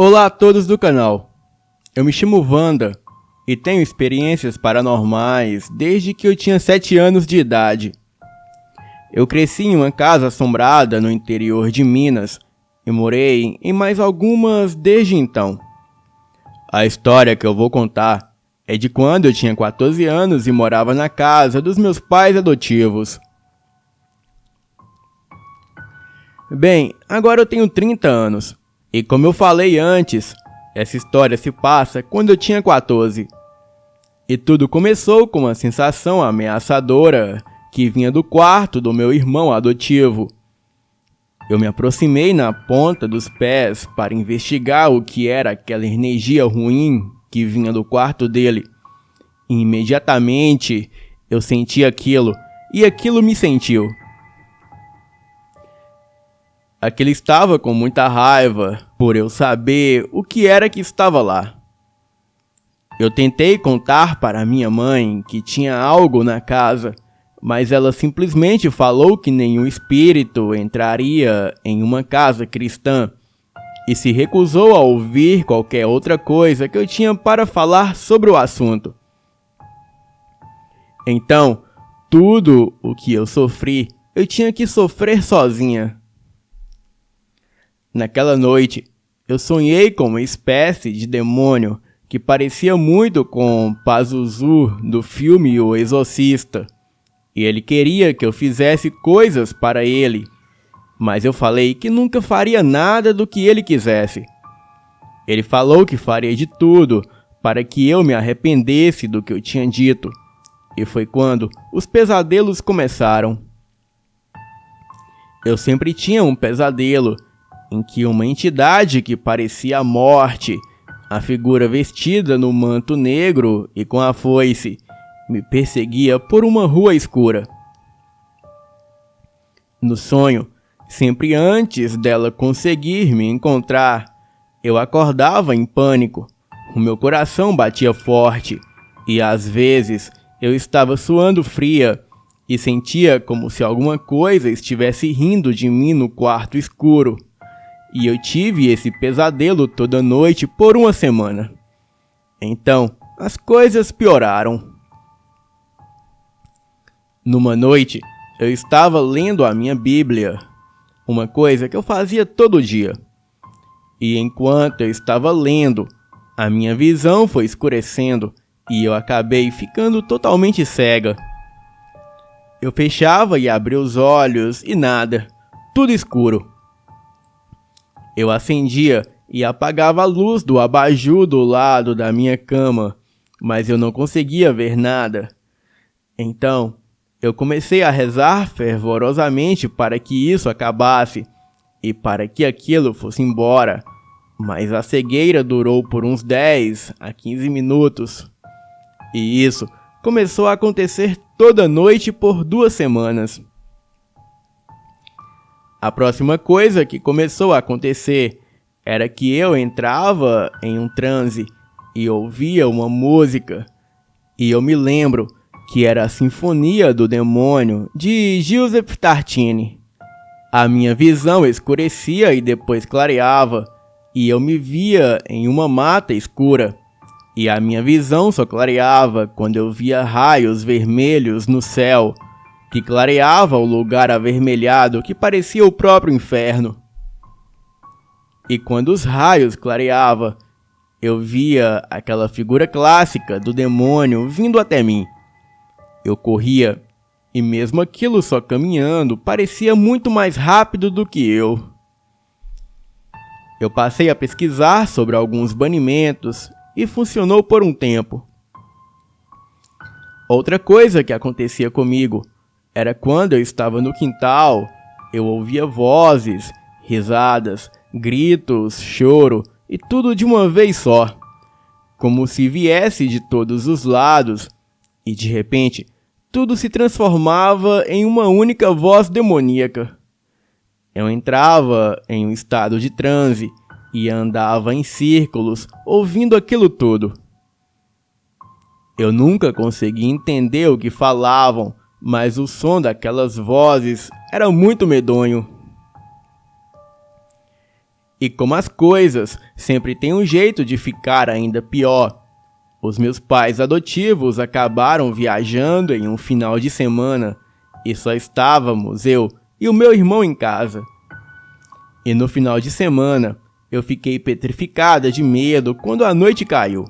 Olá a todos do canal, eu me chamo Wanda e tenho experiências paranormais desde que eu tinha 7 anos de idade. Eu cresci em uma casa assombrada no interior de Minas e morei em mais algumas desde então. A história que eu vou contar é de quando eu tinha 14 anos e morava na casa dos meus pais adotivos. Bem, agora eu tenho 30 anos. E como eu falei antes, essa história se passa quando eu tinha 14. E tudo começou com uma sensação ameaçadora que vinha do quarto do meu irmão adotivo. Eu me aproximei na ponta dos pés para investigar o que era aquela energia ruim que vinha do quarto dele. E imediatamente eu senti aquilo e aquilo me sentiu. Aquele estava com muita raiva por eu saber o que era que estava lá. Eu tentei contar para minha mãe que tinha algo na casa, mas ela simplesmente falou que nenhum espírito entraria em uma casa cristã e se recusou a ouvir qualquer outra coisa que eu tinha para falar sobre o assunto. Então, tudo o que eu sofri, eu tinha que sofrer sozinha. Naquela noite, eu sonhei com uma espécie de demônio que parecia muito com Pazuzu do filme O Exorcista. E ele queria que eu fizesse coisas para ele, mas eu falei que nunca faria nada do que ele quisesse. Ele falou que faria de tudo para que eu me arrependesse do que eu tinha dito. E foi quando os pesadelos começaram. Eu sempre tinha um pesadelo em que uma entidade que parecia a morte, a figura vestida no manto negro e com a foice, me perseguia por uma rua escura. No sonho, sempre antes dela conseguir me encontrar, eu acordava em pânico, o meu coração batia forte e às vezes eu estava suando fria e sentia como se alguma coisa estivesse rindo de mim no quarto escuro. E eu tive esse pesadelo toda noite por uma semana. Então, as coisas pioraram. Numa noite, eu estava lendo a minha Bíblia, uma coisa que eu fazia todo dia. E enquanto eu estava lendo, a minha visão foi escurecendo e eu acabei ficando totalmente cega. Eu fechava e abria os olhos e nada, tudo escuro. Eu acendia e apagava a luz do abajur do lado da minha cama, mas eu não conseguia ver nada. Então, eu comecei a rezar fervorosamente para que isso acabasse e para que aquilo fosse embora, mas a cegueira durou por uns 10 a 15 minutos. E isso começou a acontecer toda noite por 2 semanas. A próxima coisa que começou a acontecer era que eu entrava em um transe e ouvia uma música. E eu me lembro que era a Sinfonia do Demônio de Giuseppe Tartini. A minha visão escurecia e depois clareava, e eu me via em uma mata escura. E a minha visão só clareava quando eu via raios vermelhos no céu, que clareava o lugar avermelhado que parecia o próprio inferno. E quando os raios clareavam, eu via aquela figura clássica do demônio vindo até mim. Eu corria, e mesmo aquilo só caminhando parecia muito mais rápido do que eu. Eu passei a pesquisar sobre alguns banimentos e funcionou por um tempo. Outra coisa que acontecia comigo era quando eu estava no quintal, eu ouvia vozes, risadas, gritos, choro e tudo de uma vez só, como se viesse de todos os lados, e de repente tudo se transformava em uma única voz demoníaca. Eu entrava em um estado de transe e andava em círculos ouvindo aquilo tudo. Eu nunca consegui entender o que falavam, mas o som daquelas vozes era muito medonho. E como as coisas sempre têm um jeito de ficar ainda pior, os meus pais adotivos acabaram viajando em um final de semana e só estávamos eu e o meu irmão em casa. E no final de semana, eu fiquei petrificada de medo quando a noite caiu.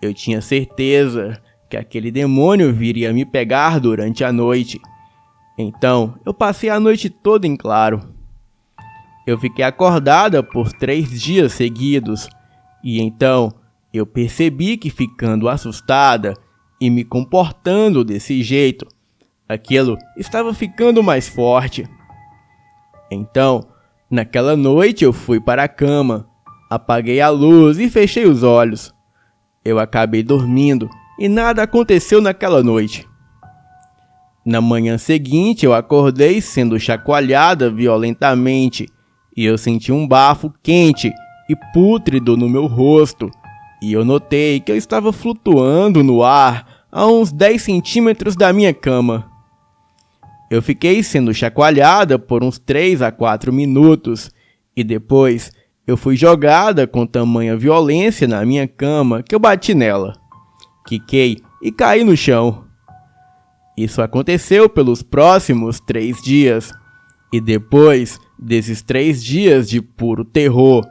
Eu tinha certeza que aquele demônio viria me pegar durante a noite. Então, eu passei a noite toda em claro. Eu fiquei acordada por 3 dias seguidos, e então eu percebi que, ficando assustada e me comportando desse jeito, aquilo estava ficando mais forte. Então, naquela noite eu fui para a cama, apaguei a luz e fechei os olhos. Eu acabei dormindo e nada aconteceu naquela noite. Na manhã seguinte eu acordei sendo chacoalhada violentamente e eu senti um bafo quente e pútrido no meu rosto e eu notei que eu estava flutuando no ar a uns 10 centímetros da minha cama. Eu fiquei sendo chacoalhada por uns 3 a 4 minutos e depois eu fui jogada com tamanha violência na minha cama que eu bati nela. Quiquei e caí no chão. Isso aconteceu pelos próximos 3 dias. E depois desses 3 dias de puro terror,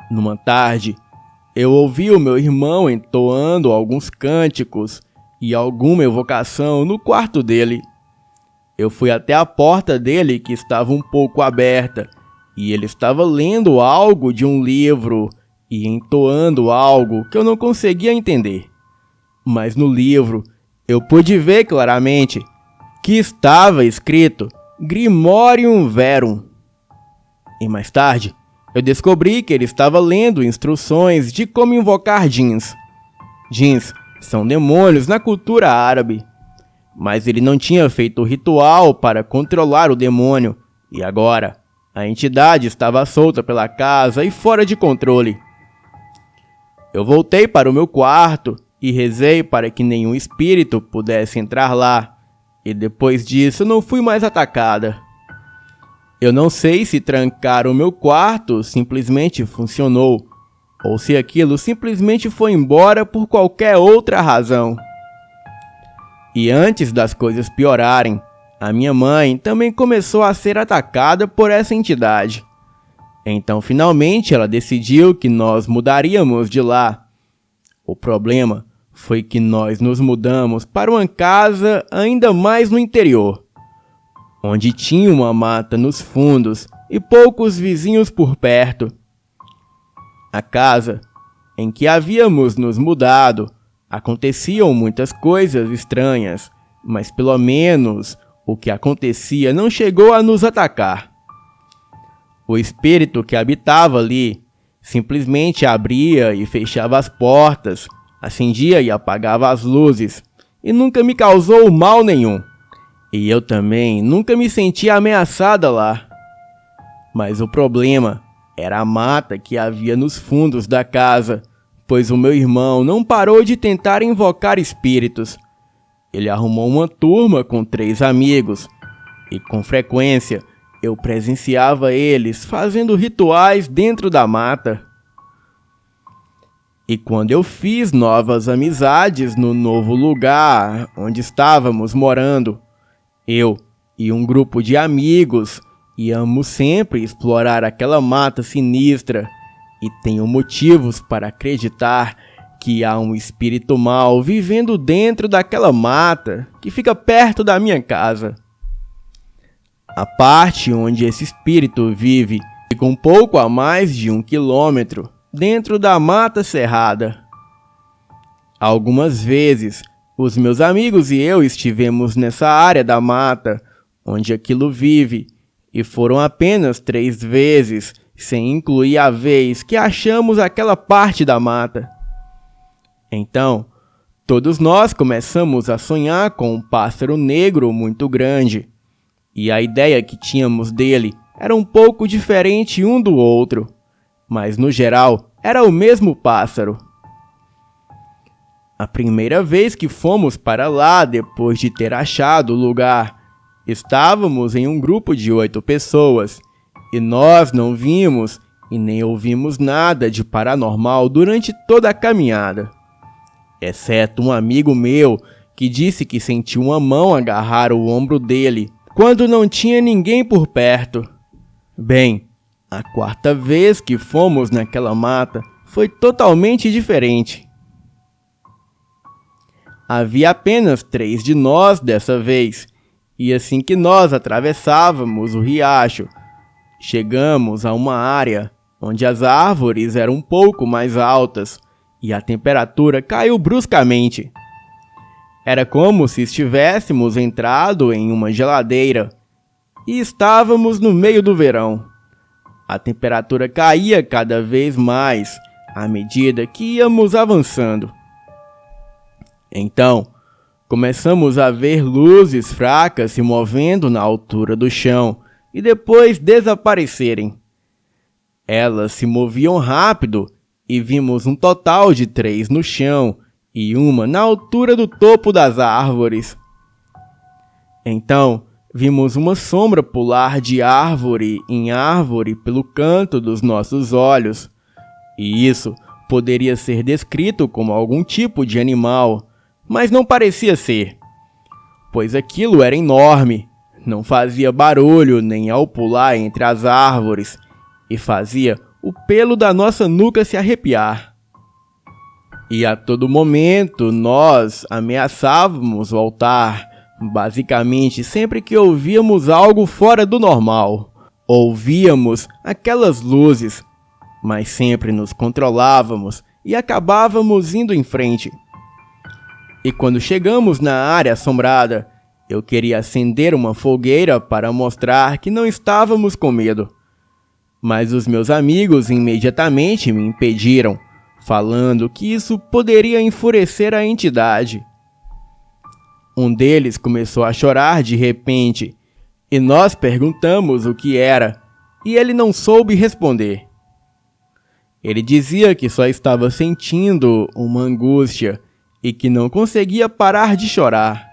numa tarde, eu ouvi o meu irmão entoando alguns cânticos e alguma evocação no quarto dele. Eu fui até a porta dele, que estava um pouco aberta, e ele estava lendo algo de um livro e entoando algo que eu não conseguia entender. Mas no livro eu pude ver claramente que estava escrito Grimorium Verum. E mais tarde eu descobri que ele estava lendo instruções de como invocar djinns. Djinns são demônios na cultura árabe. Mas ele não tinha feito o ritual para controlar o demônio, e agora a entidade estava solta pela casa e fora de controle. Eu voltei para o meu quarto e rezei para que nenhum espírito pudesse entrar lá, e depois disso não fui mais atacada. Eu não sei se trancar o meu quarto simplesmente funcionou, ou se aquilo simplesmente foi embora por qualquer outra razão. E antes das coisas piorarem, a minha mãe também começou a ser atacada por essa entidade. Então, finalmente, ela decidiu que nós mudaríamos de lá. O problema foi que nós nos mudamos para uma casa ainda mais no interior, onde tinha uma mata nos fundos e poucos vizinhos por perto. A casa em que havíamos nos mudado aconteciam muitas coisas estranhas, mas pelo menos o que acontecia não chegou a nos atacar. O espírito que habitava ali simplesmente abria e fechava as portas, acendia e apagava as luzes, e nunca me causou mal nenhum. E eu também nunca me senti ameaçada lá. Mas o problema era a mata que havia nos fundos da casa, pois o meu irmão não parou de tentar invocar espíritos. Ele arrumou uma turma com 3 amigos, e com frequência eu presenciava eles fazendo rituais dentro da mata. E quando eu fiz novas amizades no novo lugar onde estávamos morando, eu e um grupo de amigos íamos sempre explorar aquela mata sinistra, e tenho motivos para acreditar que há um espírito mau vivendo dentro daquela mata que fica perto da minha casa. A parte onde esse espírito vive fica um pouco a mais de 1 quilômetro dentro da mata cerrada. Algumas vezes, os meus amigos e eu estivemos nessa área da mata onde aquilo vive, e foram apenas 3 vezes, sem incluir a vez que achamos aquela parte da mata. Então, todos nós começamos a sonhar com um pássaro negro muito grande, e a ideia que tínhamos dele era um pouco diferente um do outro, mas no geral era o mesmo pássaro. A primeira vez que fomos para lá depois de ter achado o lugar, estávamos em um grupo de 8 pessoas, e nós não vimos e nem ouvimos nada de paranormal durante toda a caminhada, exceto um amigo meu que disse que sentiu uma mão agarrar o ombro dele quando não tinha ninguém por perto. Bem, a quarta vez que fomos naquela mata foi totalmente diferente. Havia apenas 3 de nós dessa vez, e assim que nós atravessávamos o riacho, chegamos a uma área onde as árvores eram um pouco mais altas e a temperatura caiu bruscamente. Era como se estivéssemos entrado em uma geladeira e estávamos no meio do verão. A temperatura caía cada vez mais à medida que íamos avançando. Então, começamos a ver luzes fracas se movendo na altura do chão e depois desaparecerem. Elas se moviam rápido e vimos um total de 3 no chão e uma na altura do topo das árvores. Então, vimos uma sombra pular de árvore em árvore pelo canto dos nossos olhos. E isso poderia ser descrito como algum tipo de animal, mas não parecia ser, pois aquilo era enorme, não fazia barulho nem ao pular entre as árvores e fazia o pelo da nossa nuca se arrepiar. E a todo momento nós ameaçávamos voltar, basicamente sempre que ouvíamos algo fora do normal. Ouvíamos aquelas luzes, mas sempre nos controlávamos e acabávamos indo em frente. E quando chegamos na área assombrada, eu queria acender uma fogueira para mostrar que não estávamos com medo. Mas os meus amigos imediatamente me impediram, falando que isso poderia enfurecer a entidade. Um deles começou a chorar de repente, e nós perguntamos o que era, e ele não soube responder. Ele dizia que só estava sentindo uma angústia e que não conseguia parar de chorar.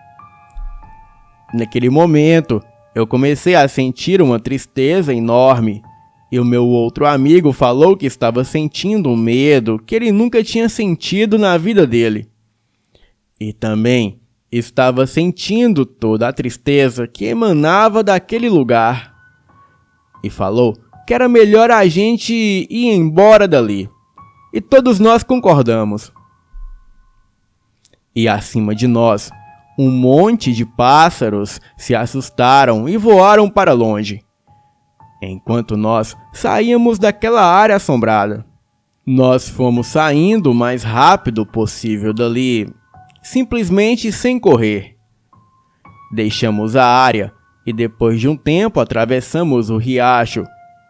Naquele momento, eu comecei a sentir uma tristeza enorme, e o meu outro amigo falou que estava sentindo um medo que ele nunca tinha sentido na vida dele. E também estava sentindo toda a tristeza que emanava daquele lugar. E falou que era melhor a gente ir embora dali. E todos nós concordamos. E acima de nós, um monte de pássaros se assustaram e voaram para longe, enquanto nós saíamos daquela área assombrada. Nós fomos saindo o mais rápido possível dali, simplesmente sem correr. Deixamos a área e depois de um tempo atravessamos o riacho.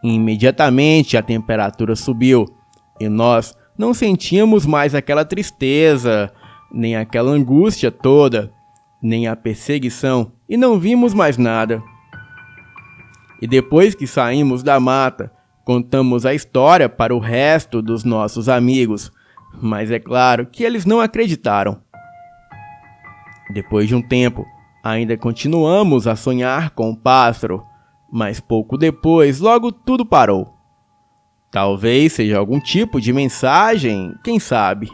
E imediatamente a temperatura subiu e nós não sentíamos mais aquela tristeza, nem aquela angústia toda, nem a perseguição, e não vimos mais nada. E depois que saímos da mata, contamos a história para o resto dos nossos amigos, mas é claro que eles não acreditaram. Depois de um tempo, ainda continuamos a sonhar com o pássaro, mas pouco depois, logo tudo parou. Talvez seja algum tipo de mensagem, quem sabe?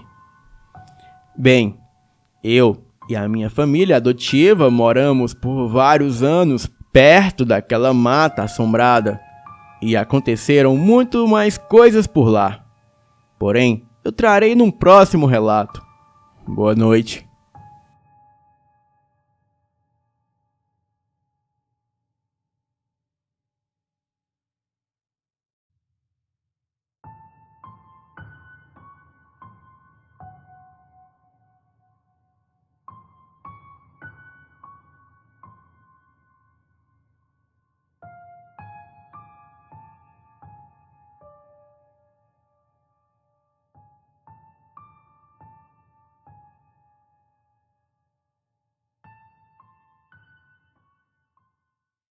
Bem, eu e a minha família adotiva moramos por vários anos perto daquela mata assombrada e aconteceram muito mais coisas por lá. Porém, eu trarei num próximo relato. Boa noite.